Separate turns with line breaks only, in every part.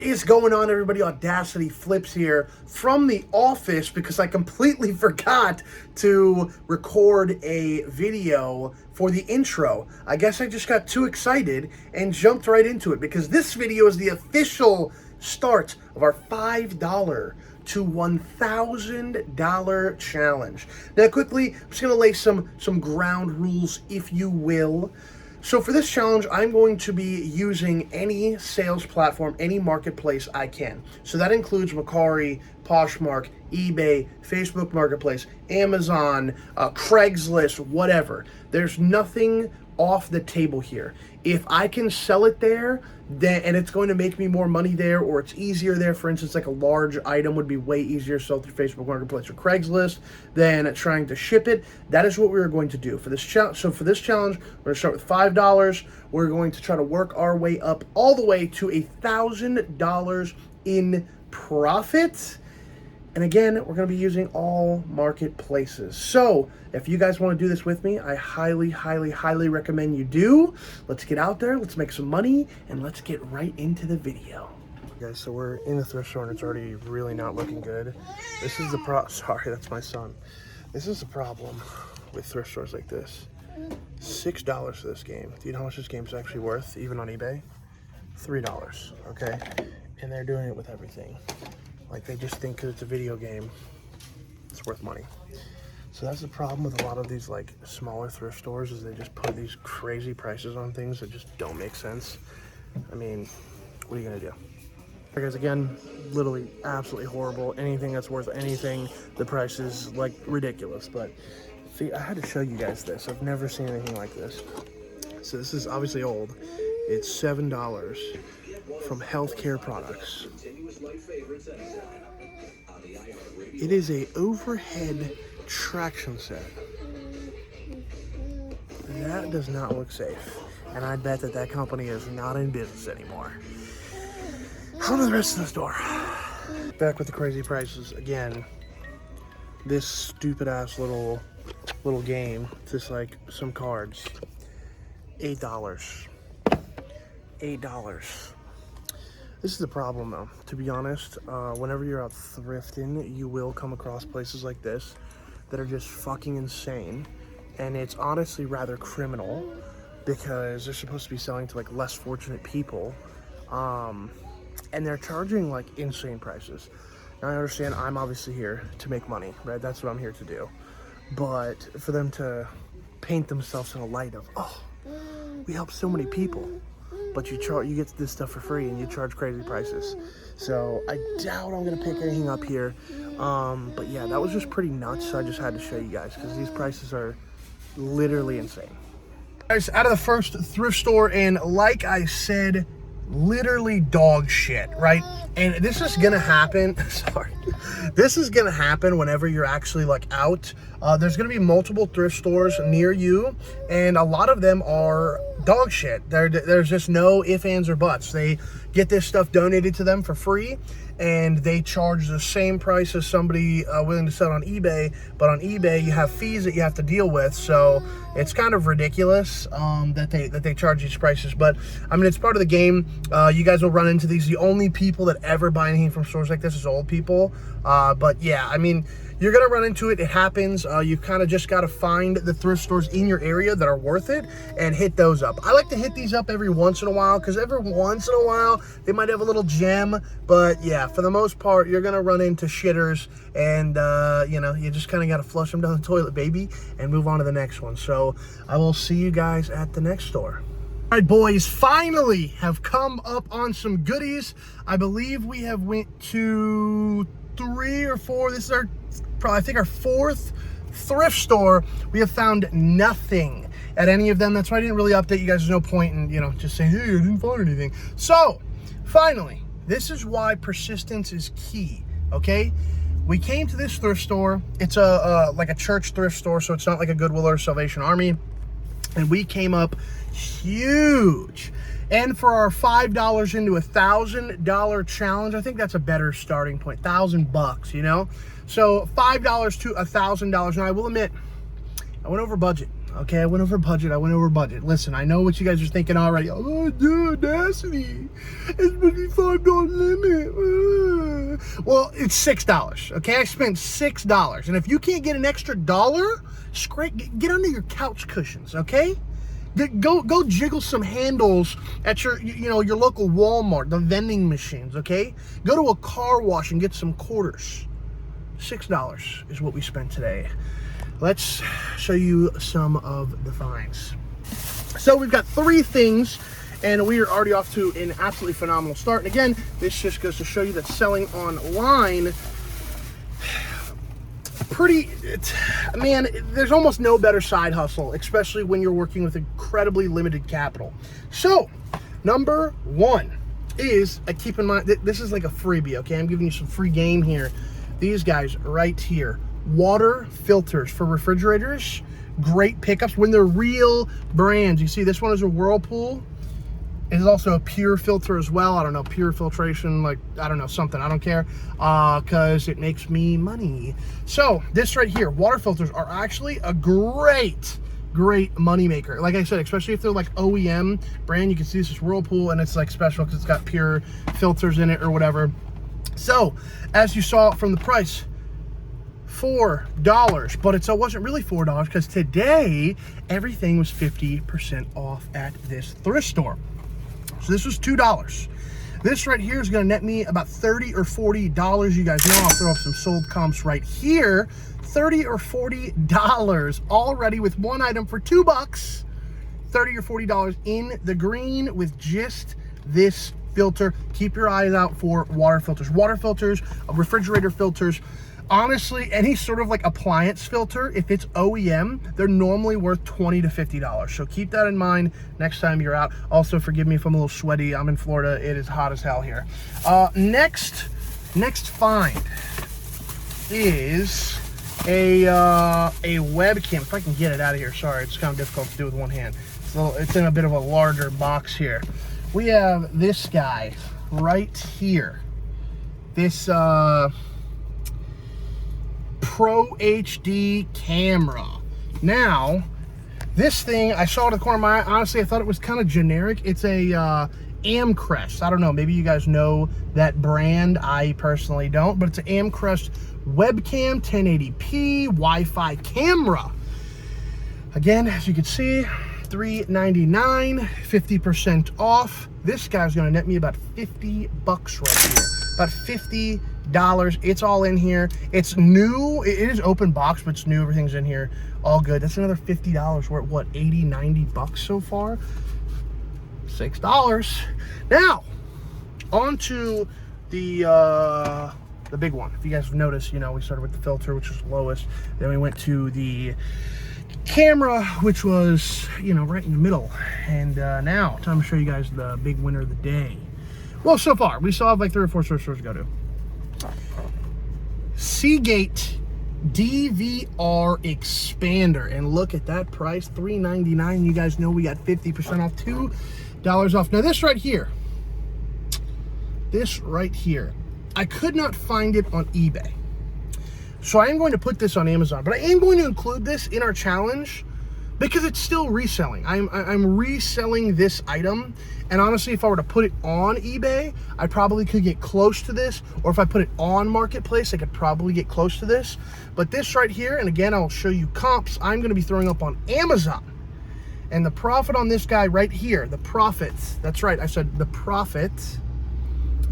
Is going on, everybody? Audacity Flips here from the office because I completely forgot to record a video for the intro. I guess I just got too excited and jumped right into it because this video is the official start of our $5 to $1,000 challenge. Now quickly, I'm just going to lay some ground rules, if you will. So for this challenge, I'm going to be using any sales platform, any marketplace I can. So that includes Mercari, Poshmark, eBay, Facebook Marketplace, Amazon, Craigslist, whatever. There's nothing off the table here. If I can sell it there, then, and it's going to make me more money there, or it's easier there, for instance, like a large item would be way easier to sell through Facebook Marketplace or Craigslist than trying to ship it. That is what we are going to do for this challenge. So for this challenge, we're going to start with $5. We're going to try to work our way up all the way to $1,000 in profit. And again, we're going to be using all marketplaces. So if you guys want to do this with me, I highly recommend you do. Let's get out there, let's make some money, and let's get right into the video. Guys, so we're in the thrift store and it's already really not looking good. This is the sorry, that's my son. This is the problem with thrift stores like this. $6 for this game. Do you know how much this game's actually worth, even on eBay? $3, okay? And they're doing it with everything. Like, they just think because it's a video game, it's worth money. So that's the problem with a lot of these, like, smaller thrift stores, is they just put these crazy prices on things that just don't make sense. I mean, what are you gonna do? Guys, again, literally absolutely horrible. Anything that's worth anything, the price is, like, ridiculous. But, see, I had to show you guys this. I've never seen anything like this. So this is obviously old. It's $7 from healthcare products. It is a overhead traction set. That does not look safe. And I bet that company is not in business anymore. On to the rest of the store. Back with the crazy prices again. This stupid ass little game, just like some cards. $8. $8. This is the problem, though. To be honest, whenever you're out thrifting, you will come across places like this that are just fucking insane. And it's honestly rather criminal because they're supposed to be selling to, like, less fortunate people. And they're charging, like, insane prices. Now, I understand I'm obviously here to make money, right? That's what I'm here to do. But for them to paint themselves in a light of, oh, we help so many people, but you get this stuff for free and you charge crazy prices. So I doubt I'm gonna pick anything up here. But yeah, that was just pretty nuts. So I just had to show you guys because these prices are literally insane. Guys, out of the first thrift store, and like I said, literally dog shit, right? And this is gonna happen. Sorry, this is gonna happen whenever you're actually, like, out. There's gonna be multiple thrift stores near you, and a lot of them are dog shit. There's just no ifs, ands, or buts. They get this stuff donated to them for free, and they charge the same price as somebody willing to sell it on eBay. But on eBay, you have fees that you have to deal with, so it's kind of ridiculous that they charge these prices. But I mean, it's part of the game. You guys will run into these. The only people that ever buy anything from stores like this is old people. But yeah, I mean, you're gonna run into it. It happens. You kind of just gotta find the thrift stores in your area that are worth it and hit those up. I like to hit these up every once in a while because every once in a while they might have a little gem. But yeah, for the most part, you're gonna run into shitters, and you know, you just kind of gotta flush them down the toilet, baby, and move on to the next one. So I will see you guys at the next store. All right, boys, finally have come up on some goodies. I believe we have went to 3 or 4. This is our probably, I think, our 4th thrift store. We have found nothing at any of them. That's why I didn't really update you guys. There's no point in, you know, just saying, hey, I didn't find anything. So finally, this is why persistence is key. Okay, we came to this thrift store. It's like a church thrift store, so it's not like a Goodwill or Salvation Army. And we came up huge. And for our $5 into $1,000 challenge, I think that's a better starting point. $1,000, you know? So $5 to $1,000. Now, I will admit, I went over budget. Okay, I went over budget. Listen, I know what you guys are thinking already. Oh, dude, Audacity. It's $55 limit. Well, it's $6. Okay, I spent $6. And if you can't get an extra dollar, get under your couch cushions, okay? Go jiggle some handles at your your local Walmart, the vending machines, okay? Go to a car wash and get some quarters. $6 is what we spent today. Let's show you some of the finds. So we've got 3 things, and we are already off to an absolutely phenomenal start. And again, this just goes to show you that selling online, man, there's almost no better side hustle, especially when you're working with incredibly limited capital. So, number 1 is, keep in mind, this is like a freebie, okay? I'm giving you some free game here. These guys right here, water filters for refrigerators, great pickups when they're real brands. You see, this one is a Whirlpool. It is also a Pure filter as well. I don't know, Pure filtration, like, I don't know, something. I don't care, because it makes me money. So this right here, water filters are actually a great money maker. Like I said, especially if they're like OEM brand. You can see this is Whirlpool, and it's like special because it's got Pure filters in it or whatever. So as you saw from the price, $4, but it wasn't really $4 because today everything was 50% off at this thrift store. So this was $2. This right here is going to net me about $30 or $40. You guys know I'll throw up some sold comps right here. $30 or $40 already with one item for $2. $30 or $40 in the green with just this filter. Keep your eyes out for water filters, refrigerator filters. Honestly, any sort of like appliance filter, if it's OEM, they're normally worth $20 to $50. So keep that in mind next time you're out. Also, forgive me if I'm a little sweaty. I'm in Florida. It is hot as hell here. Next find is a webcam. If I can get it out of here. Sorry, it's kind of difficult to do with one hand. It's in a bit of a larger box here. We have this guy right here. This Pro HD camera. Now, this thing, I saw it at the corner of my eye. Honestly, I thought it was kind of generic. It's a Amcrest. I don't know. Maybe you guys know that brand. I personally don't, but it's an Amcrest webcam, 1080p, Wi-Fi camera. Again, as you can see, $399, 50% off. This guy's gonna net me about $50 right here. About $50. It's all in here. It's new. It is open box, but it's new. Everything's in here. All good. That's another $50. We're at what, 80, 90 bucks so far? $6. Now, on to the big one. If you guys have noticed, we started with the filter, which was lowest. Then we went to the camera, which was, right in the middle. And now, time to show you guys the big winner of the day. Well, so far, we still have like 3 or 4 stores to go to. Seagate DVR expander, and look at that price, $399. You guys know we got 50% off, $2 off. Now this right here, I could not find it on eBay, so I am going to put this on Amazon, but I am going to include this in our challenge because it's still reselling. I'm reselling this item, and honestly, if I were to put it on eBay, I probably could get close to this, or if I put it on Marketplace, I could probably get close to this. But this right here, and again, I'll show you comps, I'm gonna be throwing up on Amazon. And the profit on this guy right here, the profit, that's right, I said the profit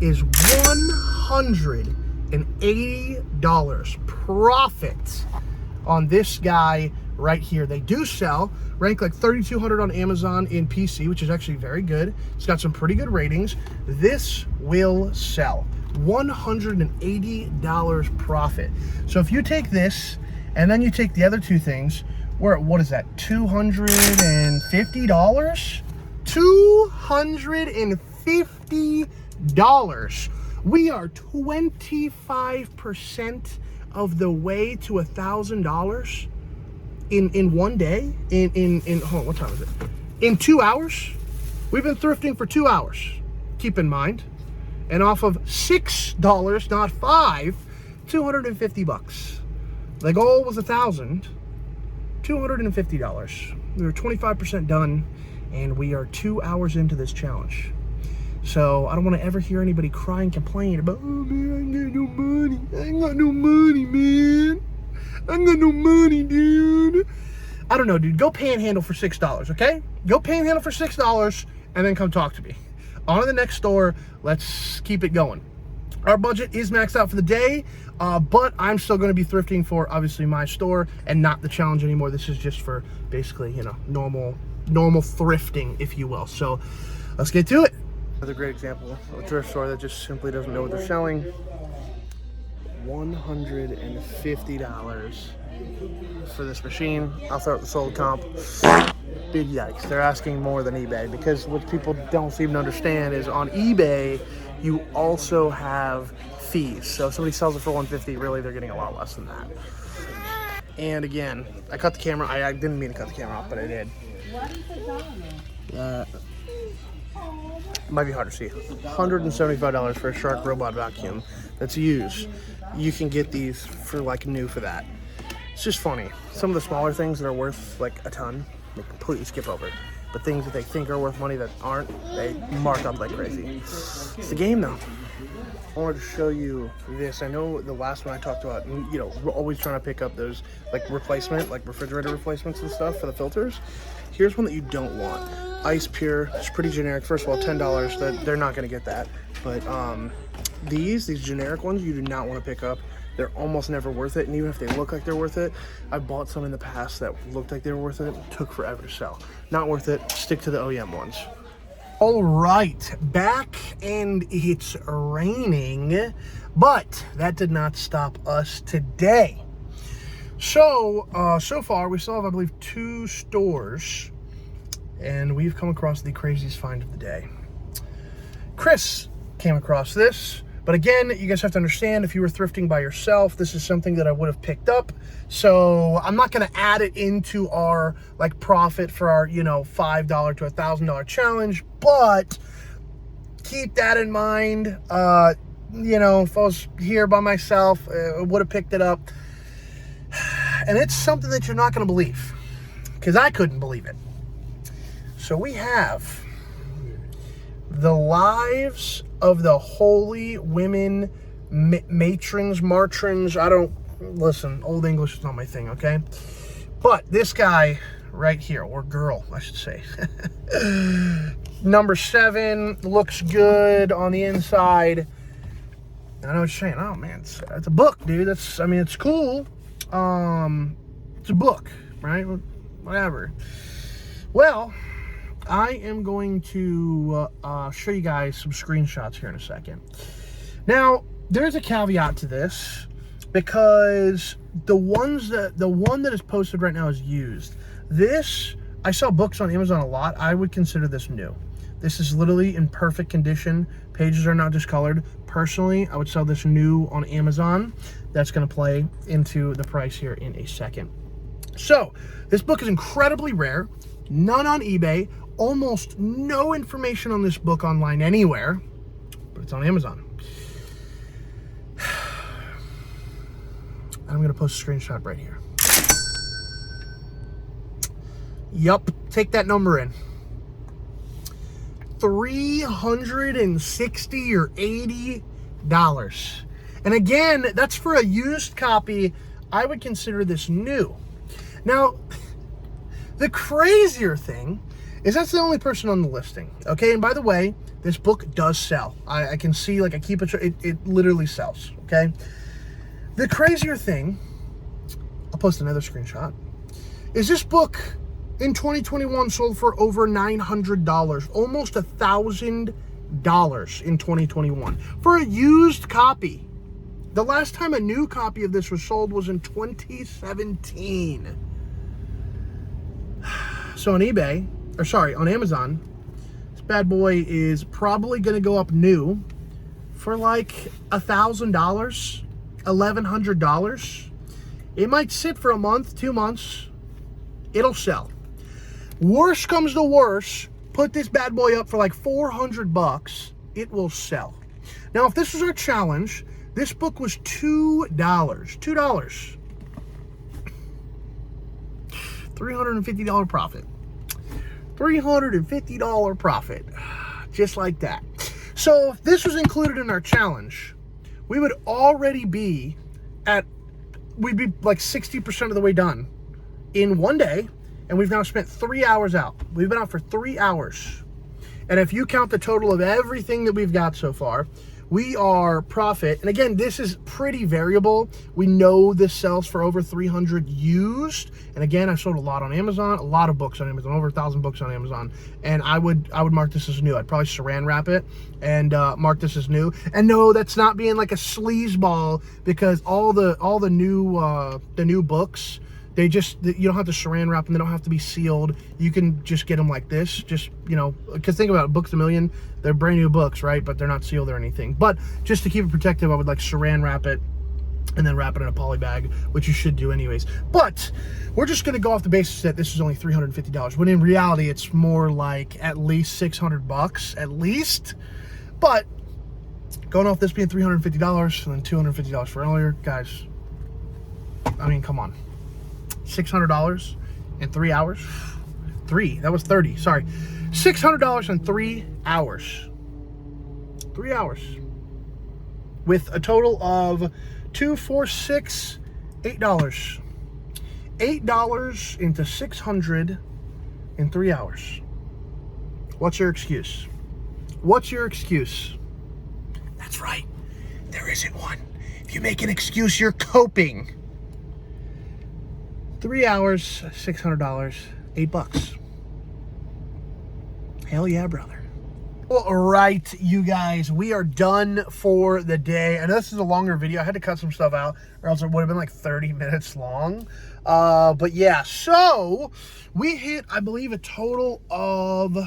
is $180 profit on this guy right here. They do sell, rank like 3,200 on Amazon in PC, which is actually very good. It's got some pretty good ratings. This will sell. $180 profit. So if you take this and then you take the other 2 things, we're at, what is that, $250? $250. We are 25% of the way to $1,000 in one day. Hold on, what time is it? In 2 hours. We've been thrifting for 2 hours, keep in mind, and off of $6, not $5, $250. The goal was $1,000. $250. We were 25% done, and we are 2 hours into this challenge. So I don't want to ever hear anybody cry and complain about, oh man, I ain't got no money. I ain't got no money, man. I ain't got no money, dude. I don't know, dude. Go panhandle for $6, okay? Go panhandle for $6 and then come talk to me. On to the next store. Let's keep it going. Our budget is maxed out for the day, but I'm still going to be thrifting for, obviously, my store and not the challenge anymore. This is just for basically, you know, normal thrifting, if you will. So let's get to it. Another great example of a thrift store that just simply doesn't know what they're selling. $150 for this machine. I'll throw out the sold comp. Big yikes. They're asking more than eBay, because what people don't seem to understand is on eBay, you also have fees. So if somebody sells it for $150, really they're getting a lot less than that. And again, I cut the camera. I didn't mean to cut the camera off, but I did. Might be hard to see. $175 for a Shark robot vacuum that's used. You can get these for like new for that. It's just funny. Some of the smaller things that are worth like a ton, they completely skip over. But things that they think are worth money that aren't, they mark up like crazy. It's the game though. I wanted to show you this. I know the last one I talked about, you know, we're always trying to pick up those like refrigerator replacements and stuff for the filters. Here's one that you don't want. Ice Pure. It's pretty generic. First of all, $10. They're not going to get that. But these generic ones you do not want to pick up. They're almost never worth it. And even if they look like they're worth it, I bought some in the past that looked like they were worth it. It took forever to sell. Not worth it. Stick to the OEM ones. All right, back, and it's raining, but that did not stop us today. So far, we still have, I believe, 2 stores, and we've come across the craziest find of the day. Chris came across this, but again, you guys have to understand, if you were thrifting by yourself, this is something that I would have picked up. So I'm not going to add it into our like profit for our, you know, $5 to $1,000 challenge, but keep that in mind. You know, if I was here by myself, I would have picked it up. And it's something that you're not going to believe, because I couldn't believe it. So we have the lives of the holy women, matrons, listen, Old English is not my thing, okay? But this guy right here, or girl, I should say. Number 7, looks good on the inside. I know what you're saying. Oh, man, it's a book, dude. It's cool. It's a book, right? Whatever. Well, I am going to show you guys some screenshots here in a second. Now, there's a caveat to this, because the one that is posted right now is used. This, I saw books on Amazon a lot. I would consider this new. This is literally in perfect condition. Pages are not discolored. Personally, I would sell this new on Amazon. That's going to play into the price here in a second. So, this book is incredibly rare. None on eBay. Almost no information on this book online anywhere, but it's on Amazon. I'm going to post a screenshot right here. Yup, take that number in. $360 or $80. And again, that's for a used copy. I would consider this new. Now, the crazier thing is that's the only person on the listing, okay? And by the way, this book does sell. I can see, like, I keep it literally sells, okay? The crazier thing, I'll post another screenshot, is this book in 2021 sold for over $900, almost $1,000 in 2021 for a used copy. The last time a new copy of this was sold was in 2017. So on on Amazon, this bad boy is probably going to go up new for like $1,000, $1,100. It might sit for a month, 2 months. It'll sell. Worst comes to worst, put this bad boy up for like $400. It will sell. Now, if this was our challenge, this book was $2. $2. $350 profit. $350 profit. Just like that. So if this was included in our challenge, we would already be we'd be like 60% of the way done in one day, and we've now spent 3 hours out. We've been out for 3 hours. And if you count the total of everything that we've got so far, we are profit. And again, this is pretty variable. We know this sells for over 300 used. And again, I sold a lot on Amazon, a lot of books on Amazon, over 1,000 books on Amazon. And I would mark this as new. I'd probably saran wrap it and mark this as new. And no, that's not being like a sleazeball, because all the new books, you don't have to saran wrap them. They don't have to be sealed. You can just get them like this. Just, because think about it, Books A Million, they're brand new books, right? But they're not sealed or anything. But just to keep it protective, I would like saran wrap it and then wrap it in a poly bag, which you should do anyways. But we're just going to go off the basis that this is only $350, when in reality, it's more like at least $600, at least. But going off this being $350 and then $250 for earlier, guys, I mean, come on. $600 in 3 hours. That was 30, sorry. $600 in 3 hours. 3 hours. With a total of $2, $4, $6, $8. $8 into 600 in 3 hours. What's your excuse? What's your excuse? That's right. There isn't one. If you make an excuse, you're coping. 3 hours, $600, $8. Hell yeah, brother. All right, you guys, we are done for the day. I know this is a longer video. I had to cut some stuff out, or else it would have been like 30 minutes long. But yeah, so we hit, I believe, a total of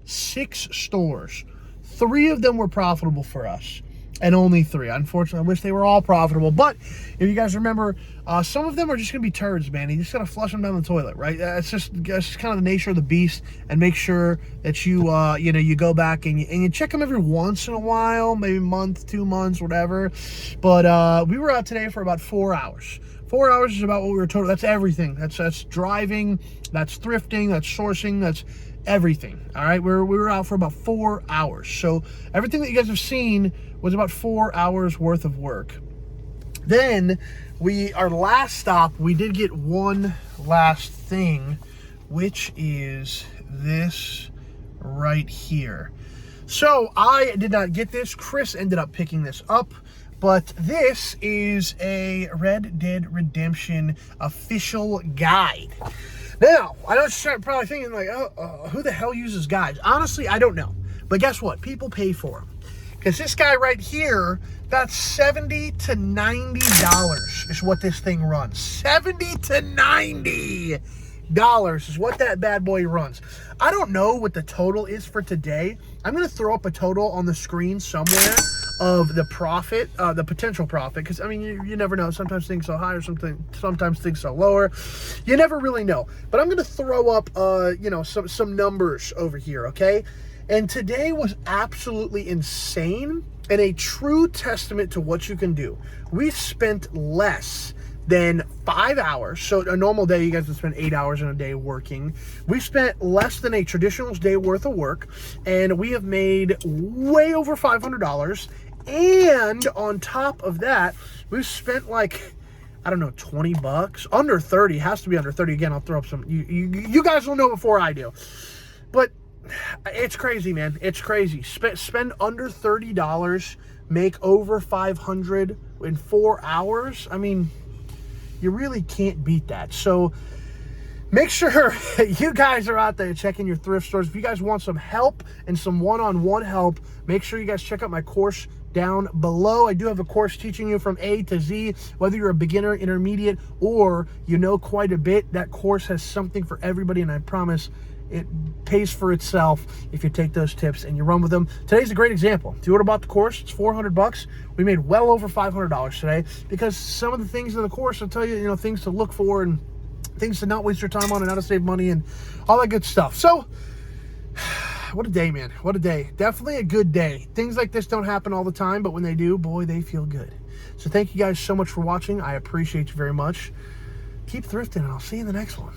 6 stores. 3 of them were profitable for us. And only 3. Unfortunately, I wish they were all profitable. But if you guys remember, some of them are just going to be turds, man. You just got to flush them down the toilet, right? That's just kind of the nature of the beast. And make sure that you, you go back and you check them every once in a while, maybe a month, 2 months, whatever. But we were out today for about 4 hours. 4 hours is about what we were total. That's everything. That's driving, that's thrifting, that's sourcing, that's everything. All right, we were out for about 4 hours. So everything that you guys have seen was about 4 hours worth of work. Then our last stop, we did get one last thing, which is this right here. So I did not get this. Chris ended up picking this up. But this is a Red Dead Redemption official guide. Now, I know you're probably thinking, like, who the hell uses guides? Honestly, I don't know. But guess what? People pay for them. Because this guy right here, that's $70 to $90 is what this thing runs. $70 to $90 is what that bad boy runs. I don't know what the total is for today. I'm going to throw up a total on the screen somewhere of the profit, the potential profit. Because, I mean, you never know. Sometimes things are higher, sometimes things are lower. You never really know. But I'm going to throw up, some numbers over here, okay? And today was absolutely insane and a true testament to what you can do. We spent less than 5 hours. So a normal day, you guys would spend 8 hours in a day working. We spent less than a traditional day worth of work, and we have made way over $500. And on top of that, we've spent like, I don't know, $20, under 30, has to be under 30. Again, I'll throw up some, you guys will know before I do. But it's crazy, man. It's crazy. Spend under $30, make over $500 in 4 hours. I mean, you really can't beat that. So make sure you guys are out there checking your thrift stores. If you guys want some help and some one-on-one help, make sure you guys check out my course down below. I do have a course teaching you from A to Z, whether you're a beginner, intermediate, or you know quite a bit. That course has something for everybody, and I promise it pays for itself if you take those tips and you run with them. Today's a great example. If you would have bought the course, it's $400. We made well over $500 today, because some of the things in the course will tell you, things to look for and things to not waste your time on and how to save money and all that good stuff. So, what a day, man. What a day. Definitely a good day. Things like this don't happen all the time, but when they do, boy, they feel good. So thank you guys so much for watching. I appreciate you very much. Keep thrifting, and I'll see you in the next one.